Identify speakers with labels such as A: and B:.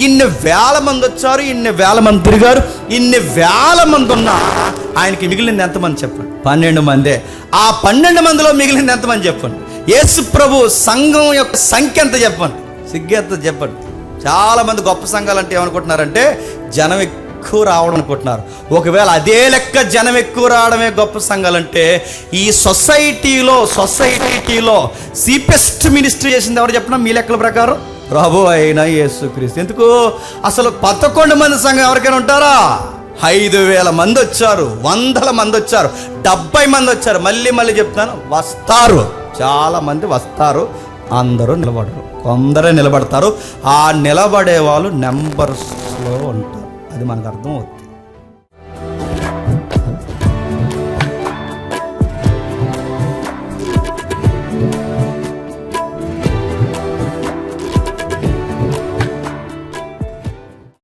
A: ఇన్ని వేల మంది వచ్చారు, ఇన్ని వేల మంది తిరిగారు, ఇన్ని వేల మంది ఉన్నా ఆయనకి మిగిలింది ఎంతమంది చెప్పండి? 12 మందే. ఆ 12 మందిలో మిగిలింది ఎంతమంది చెప్పండి? యేసు ప్రభు సంఘం యొక్క సంఖ్య ఎంత చెప్పండి? సిగ్గెంత చెప్పండి. చాలామంది గొప్ప సంఘాలు అంటే ఏమనుకుంటున్నారంటే జనం ఎక్కువ రావడం అనుకుంటున్నారు. ఒకవేళ అదే లెక్క జనం ఎక్కువ రావడమే గొప్ప సంఘాలంటే ఈ సొసైటీలో చీపెస్ట్ మినిస్ట్రీ చేసింది ఎవరు చెప్పినా మీ లెక్కల ప్రకారం? ప్రభు అయిన యేసుక్రీస్తు. ఎందుకు? అసలు 11 మంది సంఘం ఎవరికైనా ఉంటారా? 5,000 మంది వచ్చారు, 100 మంది వచ్చారు, 70 మంది వచ్చారు. మళ్ళీ చెప్తాను, వస్తారు, చాలా మంది వస్తారు. అందరూ నిలబడరు, కొందరే నిలబడతారు. ఆ నిలబడే వాళ్ళు నెంబర్స్లో ఉంటారు. అది మనకు అర్థం అవుతుంది.